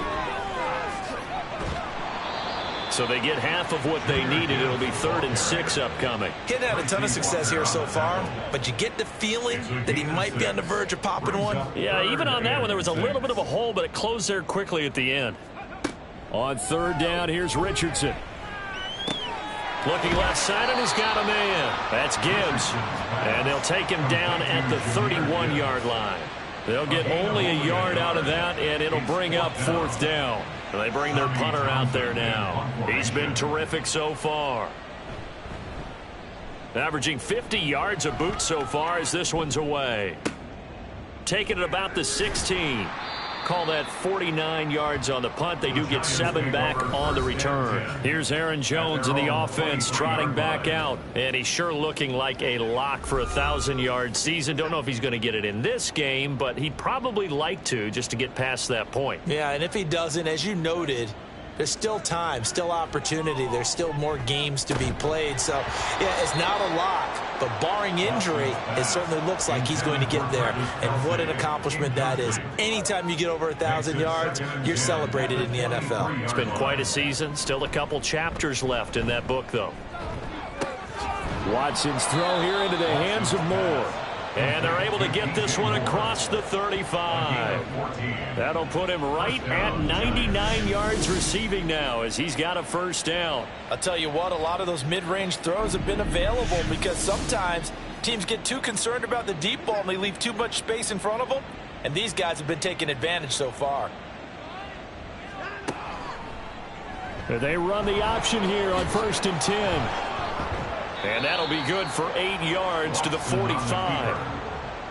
So they get half of what they needed. It'll be 3rd and 6 upcoming. Getting had a ton of success here so far, but you get the feeling that he might be on the verge of popping one. Yeah, even on that one, there was a little bit of a hole, but it closed there quickly at the end. On 3rd down, here's Richardson. Looking left side, and he's got a man. That's Gibbs. And they'll take him down at the 31-yard line. They'll get only a yard out of that, and it'll bring up 4th down. And they bring their punter out there now. He's been terrific so far. Averaging 50 yards a boot so far as this one's away. Taking it about the 16. Call that 49 yards on the punt. They do get 7 back on the return. Here's Aaron Jones in the offense trotting back out. And he's sure looking like a lock for a 1,000-yard season. Don't know if he's going to get it in this game, but he'd probably like to just to get past that point. Yeah, and if he doesn't, as you noted, there's still time, still opportunity. There's still more games to be played. So, yeah, it's not a lock. But barring injury, it certainly looks like he's going to get there. And what an accomplishment that is. Anytime you get over 1,000 yards, you're celebrated in the NFL. It's been quite a season. Still a couple chapters left in that book, though. Watson's throw here into the hands of Moore. And they're able to get this one across the 35. That'll put him right at 99 yards receiving now as he's got a 1st down. I'll tell you what, a lot of those mid-range throws have been available because sometimes teams get too concerned about the deep ball and they leave too much space in front of them. And these guys have been taking advantage so far. They run the option here on 1st and 10. And that'll be good for 8 yards to the 45.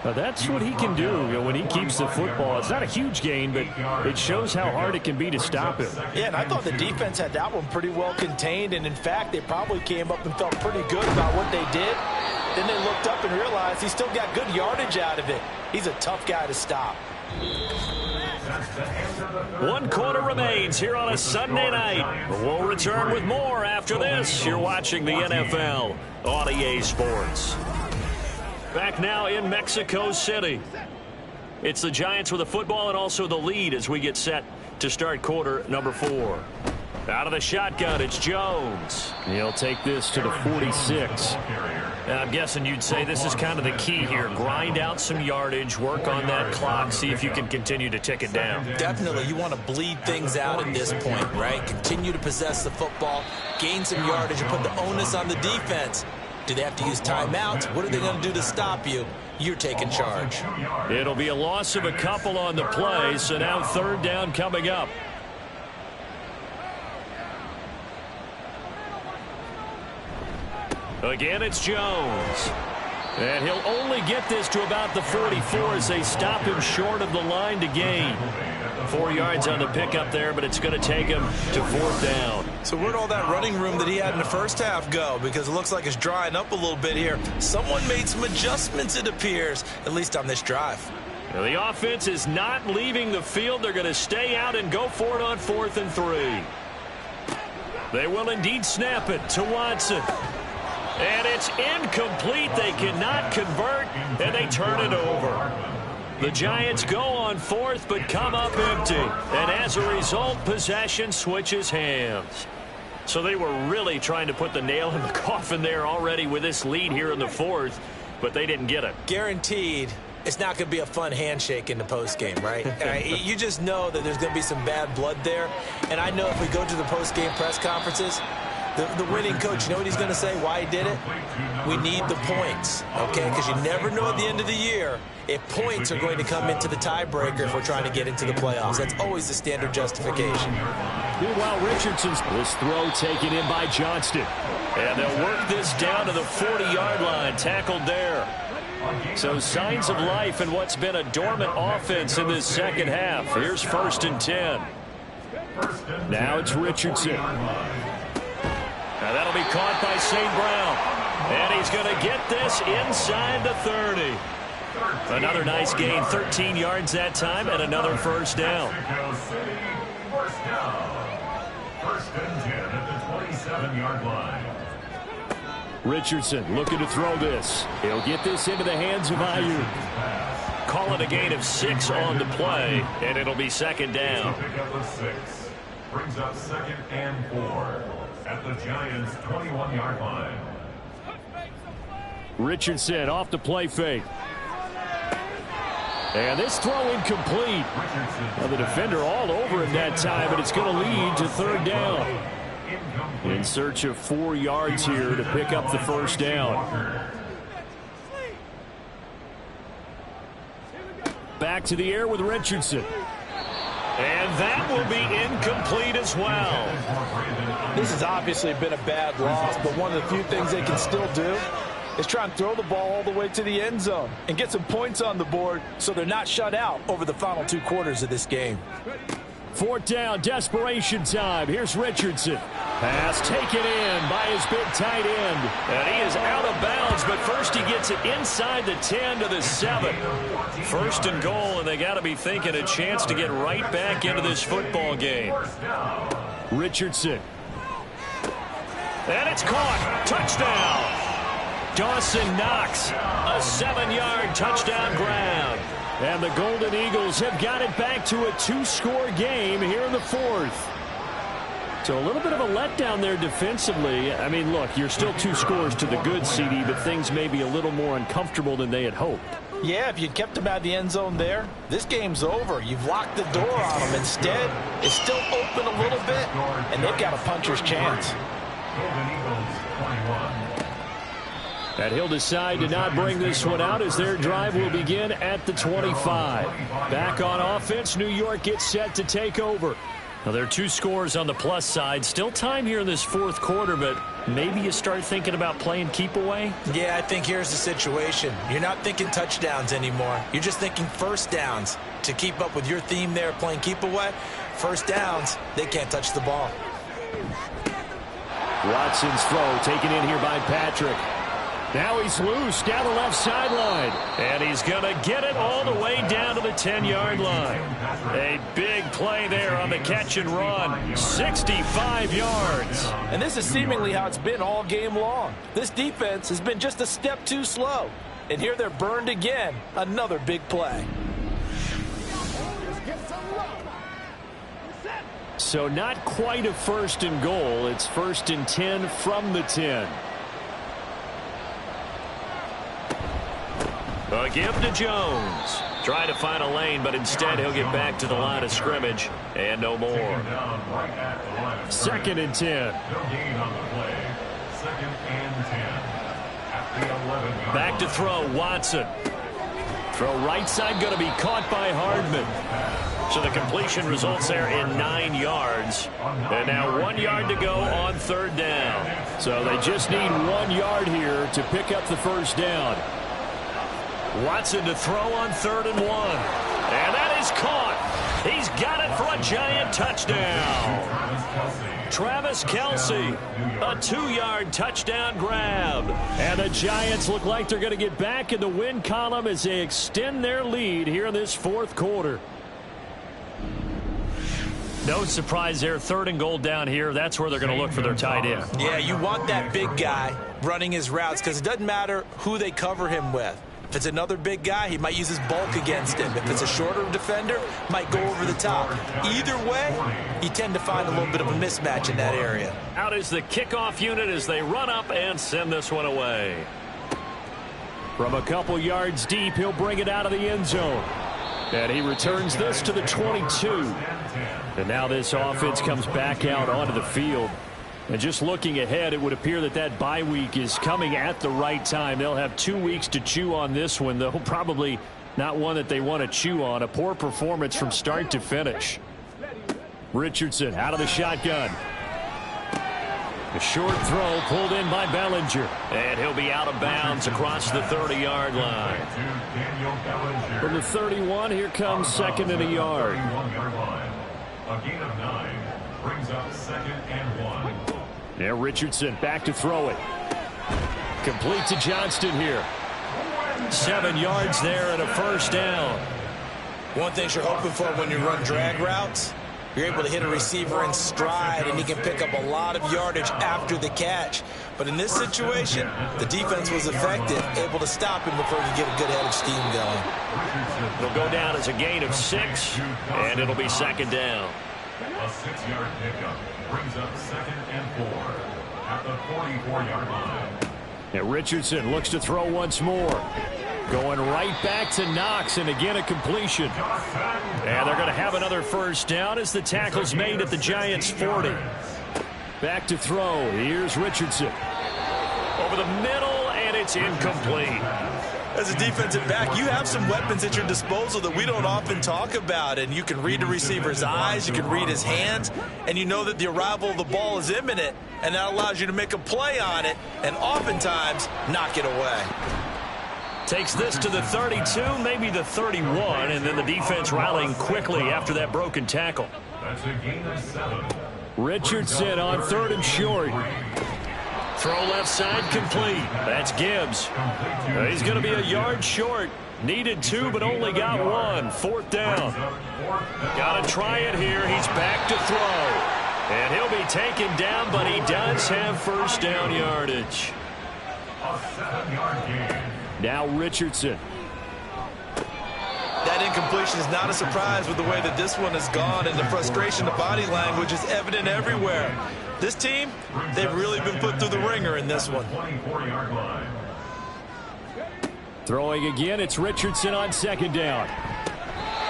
Now that's what he can do when he keeps the football. It's not a huge gain, but it shows how hard it can be to stop him. Yeah, and I thought the defense had that one pretty well contained. And, in fact, they probably came up and felt pretty good about what they did. Then they looked up and realized he still got good yardage out of it. He's a tough guy to stop. 1 quarter remains here on a Sunday night. We'll return with more after this. You're watching the NFL on EA Sports. Back now in Mexico City. It's the Giants with the football and also the lead as we get set to start quarter number 4. Out of the shotgun, it's Jones. He'll take this to the 46. I'm guessing you'd say this is kind of the key here. Grind out some yardage, work on that clock, see if you can continue to tick it down. Definitely. You want to bleed things out at this point, right? Continue to possess the football, gain some yardage, and put the onus on the defense. Do they have to use timeouts? What are they going to do to stop you? You're taking charge. It'll be a loss of a couple on the play, so now third down coming up. Again, it's Jones. And he'll only get this to about the 44 as they stop him short of the line to gain. 4 yards on the pickup there, but it's going to take him to fourth down. So where'd all that running room that he had in the first half go? Because it looks like it's drying up a little bit here. Someone made some adjustments, it appears, at least on this drive. Now, the offense is not leaving the field. They're going to stay out and go for it on 4th and 3. They will indeed snap it to Watson. And it's incomplete. They cannot convert, and they turn it over. The Giants go on 4th, but come up empty. And as a result, possession switches hands. So they were really trying to put the nail in the coffin there already with this lead here in the 4th, but they didn't get it. Guaranteed. It's not going to be a fun handshake in the postgame, right? You just know that there's going to be some bad blood there. And I know if we go to the postgame press conferences, the winning coach, you know what he's going to say, why he did it? We need the points, okay? Because you never know at the end of the year if points are going to come into the tiebreaker if we're trying to get into the playoffs. That's always the standard justification. Meanwhile, Richardson's this throw taken in by Johnston. And they'll work this down to the 40-yard line, tackled there. So signs of life in what's been a dormant offense in this second half. Here's 1st and 10. Now it's Richardson. Now that'll be caught by St. Brown. And he's going to get this inside the 30. Another nice gain, 13 yards that time, and another first down. First down. 1st and 10 at the 27-yard line. Richardson looking to throw this. He'll get this into the hands of Ayuk. Call it a gain of 6 on the play, and it'll be 2nd down. Pickup of 6 brings up 2nd and 4 at the Giants' 21-yard line. Richardson off the play fake. And this throw incomplete. Now the defender all over him that time, but it's going to lead to 3rd down. In search of 4 yards here to pick up the first down. Back to the air with Richardson. And that will be incomplete as well. This has obviously been a bad loss, but one of the few things they can still do is try and throw the ball all the way to the end zone and get some points on the board so they're not shut out over the final 2 quarters of this game. 4th down, desperation time. Here's Richardson. Pass taken in by his big tight end. And he is out of bounds, but first he gets it inside the 10 to the 7. 1st and goal, and they got to be thinking a chance to get right back into this football game. Richardson. And it's caught. Touchdown. Dawson Knox, a 7-yard touchdown grab. And the Golden Eagles have got it back to a 2-score game here in the 4th. So a little bit of a letdown there defensively. I mean, look, you're still 2 scores to the good, CD, but things may be a little more uncomfortable than they had hoped. Yeah, if you'd kept them out of the end zone there, this game's over. You've locked the door on them. Instead, it's still open a little bit, and they've got a puncher's chance. Golden Eagles 21. And he'll decide to not bring this one out as their drive will begin at the 25. Back on offense, New York gets set to take over. Well, there are 2 scores on the plus side. Still time here in this 4th quarter, but maybe you start thinking about playing keep away? Yeah, I think here's the situation. You're not thinking touchdowns anymore. You're just thinking first downs. To keep up with your theme there, playing keep away, first downs, they can't touch the ball. Watson's throw taken in here by Patrick. Now he's loose down the left sideline. And he's going to get it all the way down to the 10-yard line. A big play there on the catch and run. 65 yards. And this is seemingly how it's been all game long. This defense has been just a step too slow. And here they're burned again. Another big play. So not quite a 1st and goal. It's 1st and 10 from the 10. A give to Jones. Trying to find a lane, but instead he'll get back to the line of scrimmage and no more. 2nd and 10. Back to throw, Watson. Throw right side, going to be caught by Hardman. So the completion results there in 9 yards. And now 1 yard to go on 3rd down. So they just need 1 yard here to pick up the first down. Watson to throw on 3rd and 1. And that is caught. He's got it for a Giant touchdown. Travis Kelce, a 2-yard touchdown grab. And the Giants look like they're going to get back in the win column as they extend their lead here in this 4th quarter. No surprise there. 3rd and goal down here. That's where they're going to look for their tight end. Yeah, you want that big guy running his routes because it doesn't matter who they cover him with. If it's another big guy, he might use his bulk against him. If it's a shorter defender, might go over the top. Either way, you tend to find a little bit of a mismatch in that area. Out is the kickoff unit as they run up and send this one away. From a couple yards deep, he'll bring it out of the end zone. And he returns this to the 22. And now this offense comes back out onto the field. And just looking ahead, it would appear that that bye week is coming at the right time. They'll have 2 weeks to chew on this one, though probably not one that they want to chew on. A poor performance from start to finish. Richardson out of the shotgun. A short throw pulled in by Bellinger. And he'll be out of bounds across the 30-yard line. From the 31, here comes 2nd and a yard. A gain of 9 brings up 2nd and 1. Now Richardson back to throw it. Complete to Johnston here. 7 yards there and a first down. One thing you're hoping for when you run drag routes, you're able to hit a receiver in stride and he can pick up a lot of yardage after the catch. But in this situation, the defense was effective, able to stop him before he could get a good head of steam going. It'll go down as a gain of 6, and it'll be 2nd down. A 6-yard pickup brings up 2nd and 4 at the 44-yard line. Now Richardson looks to throw once more. Going right back to Knox, and again a completion. And they're going to have another first down as the tackle's made at the Giants' 40. Back to throw. Here's Richardson. Over the middle, and it's incomplete. As a defensive back, you have some weapons at your disposal that we don't often talk about, and you can read the receiver's eyes, you can read his hands, and you know that the arrival of the ball is imminent, and that allows you to make a play on it and oftentimes knock it away. Takes this to the 32, maybe the 31, and then the defense rallying quickly after that broken tackle. That's a gain of 7. Richardson on 3rd and short. Throw left side complete. That's Gibbs. He's going to be a yard short. Needed 2, but only got 1. 4th down. Got to try it here. He's back to throw. And he'll be taken down, but he does have first down yardage. A 7-yard gain. Now Richardson. That incompletion is not a surprise with the way that this one has gone, and the frustration, the body language is evident everywhere. This team, they've really been put through the ringer in this one. 24-yard line. Throwing again, it's Richardson on 2nd down.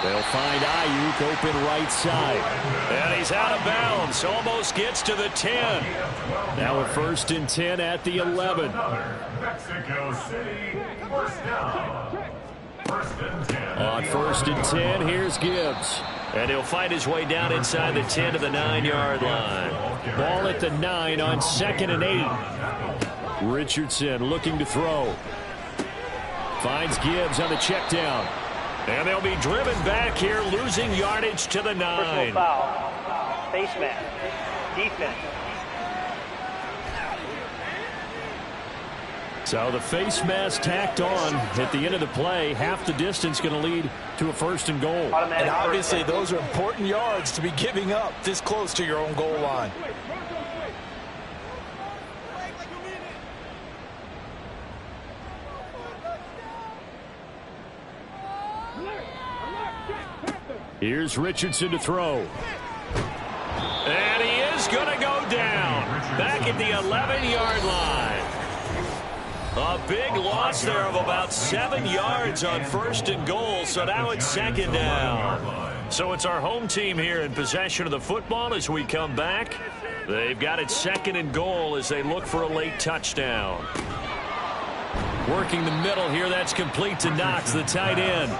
They'll find Ayuk open right side. And he's out of bounds. Almost gets to the 10. Now a 1st and 10 at the 11. Mexico City, first down. 1st and 10. On 1st and 10, here's Gibbs. And he'll find his way down inside the 10 to the 9-yard line. Ball at the 9 on 2nd and 8. Richardson looking to throw. Finds Gibbs on the check down. And they'll be driven back here, losing yardage to the 9. Personal foul. Face mask. Defense. So the face mask tacked on at the end of the play. Half the distance going to lead to a 1st and goal. And obviously those are important yards to be giving up this close to your own goal line. Here's Richardson to throw. And he is going to go down. Back at the 11-yard line. A big loss there of about 7 yards on 1st and goal, so now it's 2nd down. So it's our home team here in possession of the football as we come back. They've got it 2nd and goal as they look for a late touchdown. Working the middle here, that's complete to Knox, the tight end.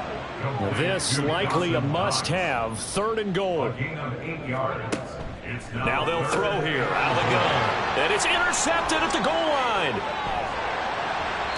This likely a must-have, 3rd and goal. Now they'll throw here out of the gun. And it's intercepted at the goal line.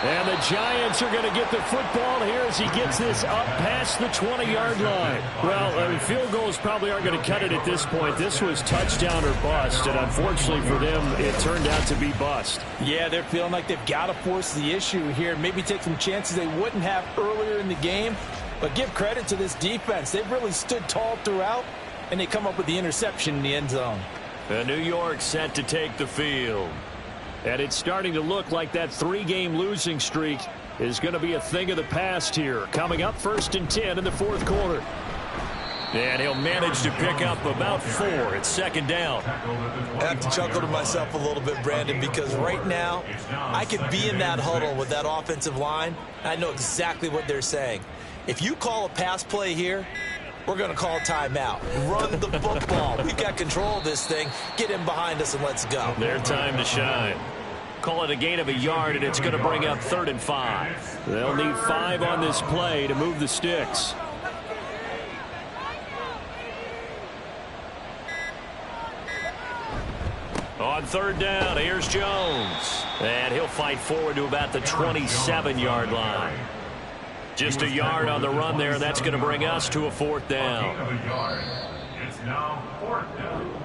And the Giants are going to get the football here as he gets this up past the 20-yard line. Well, field goals probably aren't going to cut it at this point. This was touchdown or bust, and unfortunately for them, it turned out to be bust. Yeah, they're feeling like they've got to force the issue here, maybe take some chances they wouldn't have earlier in the game. But give credit to this defense. They've really stood tall throughout, and they come up with the interception in the end zone. And New York set to take the field. And it's starting to look like that 3-game losing streak is going to be a thing of the past here. Coming up 1st and 10 in the 4th quarter. And he'll manage to pick up about 4. It's 2nd down. I have to chuckle to myself a little bit, Brandon, because right now I could be in that huddle with that offensive line. I know exactly what they're saying. If you call a pass play here, we're going to call timeout. Run the football. We've got control of this thing. Get in behind us and let's go. Their time to shine. Call it a gain of a yard, and it's going to bring up 3rd and 5. They'll need 5 on this play to move the sticks. On 3rd down, here's Jones. And he'll fight forward to about the 27-yard line. Just a yard on the run there, and that's going to bring us to a 4th down. It's now 4th down.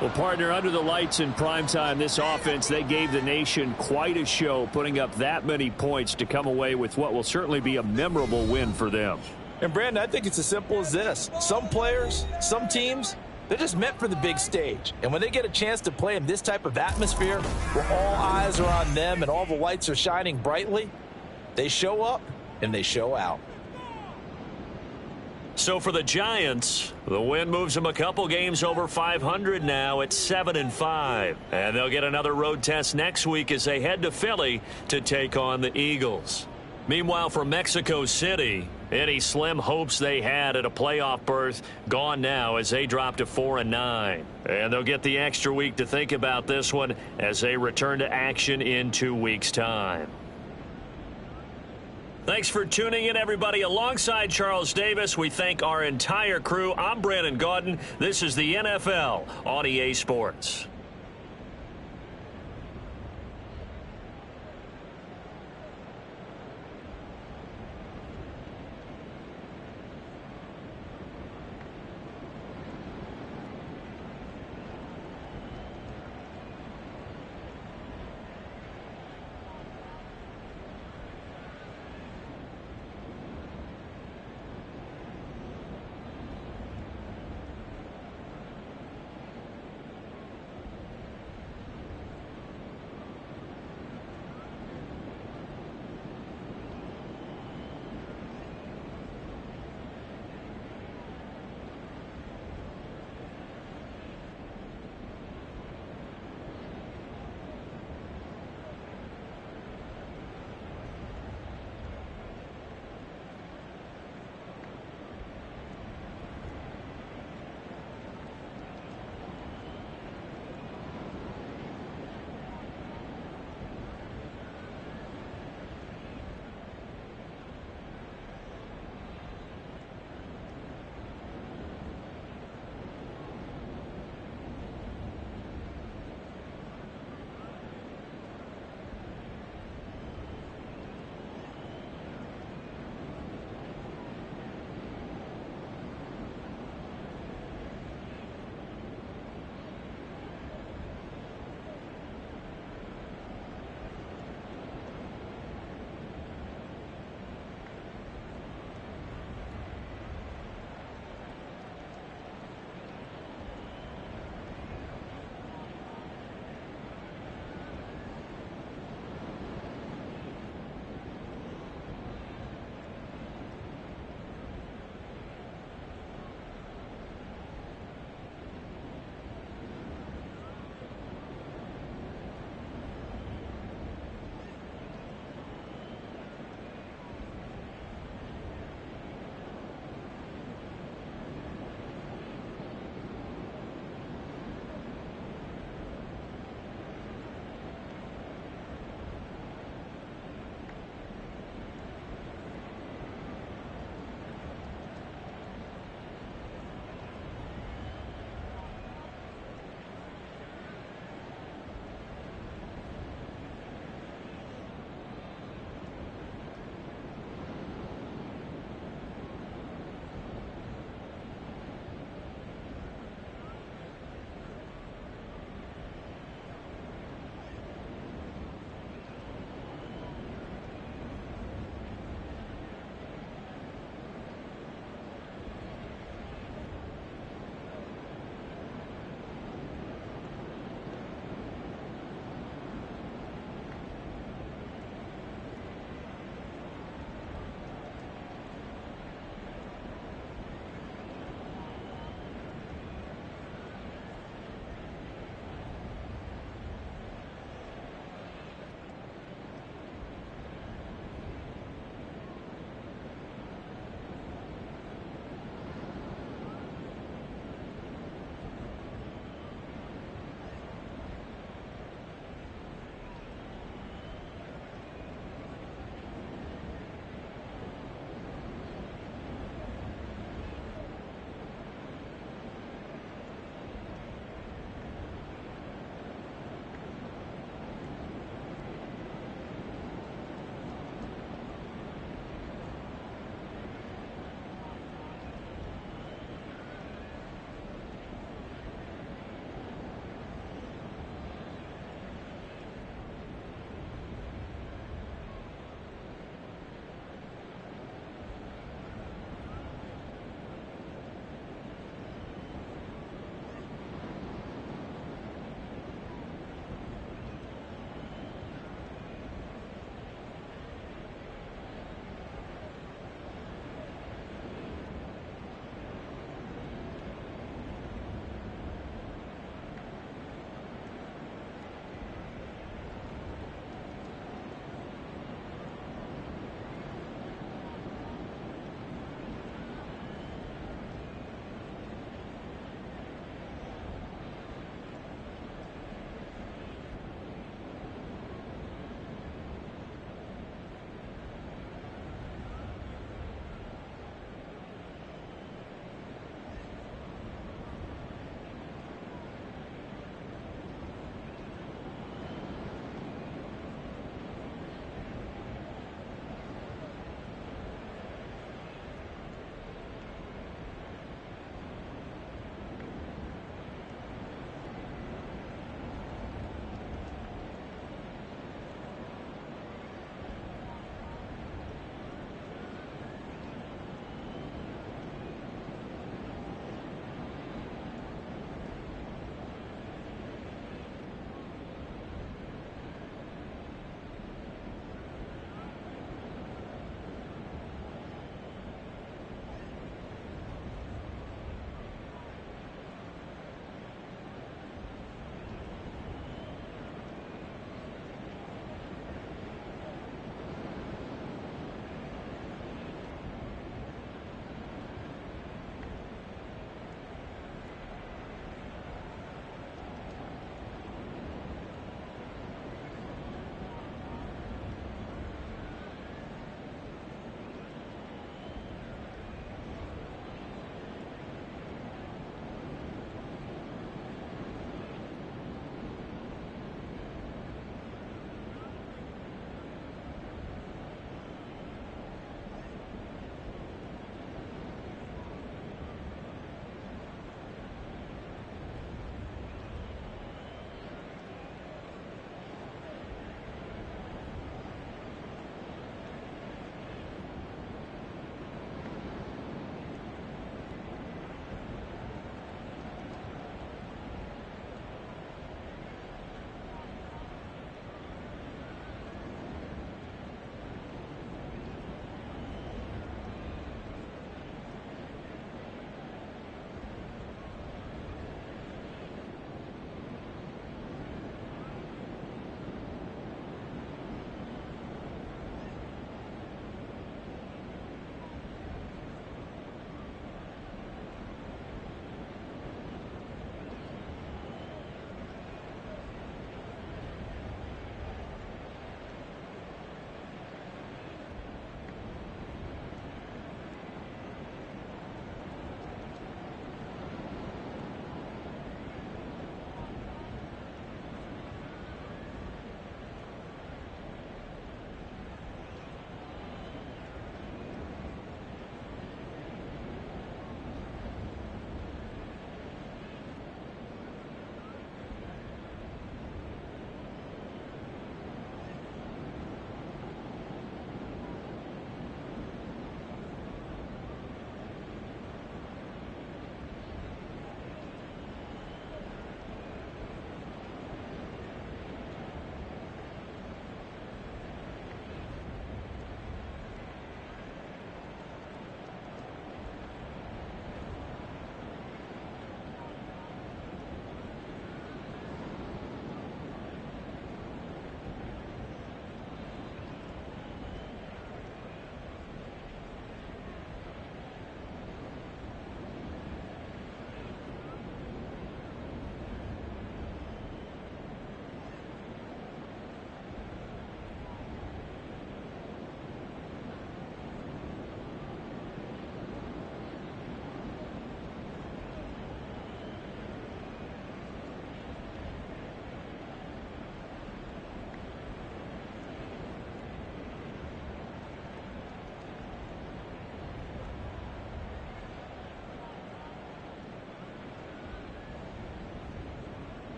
Well, partner, under the lights in primetime, this offense, they gave the nation quite a show, putting up that many points to come away with what will certainly be a memorable win for them. And, Brandon, I think it's as simple as this. Some players, some teams, they're just meant for the big stage. And when they get a chance to play in this type of atmosphere where all eyes are on them and all the lights are shining brightly, they show up and they show out. So for the Giants, the win moves them a couple games over 500 now at 7-5. And they'll get another road test next week as they head to Philly to take on the Eagles. Meanwhile, for Mexico City, any slim hopes they had at a playoff berth gone now as they drop to 4-9. And they'll get the extra week to think about this one as they return to action in 2 weeks' time. Thanks for tuning in, everybody. Alongside Charles Davis, we thank our entire crew. I'm Brandon Gaudin. This is the NFL on EA Sports.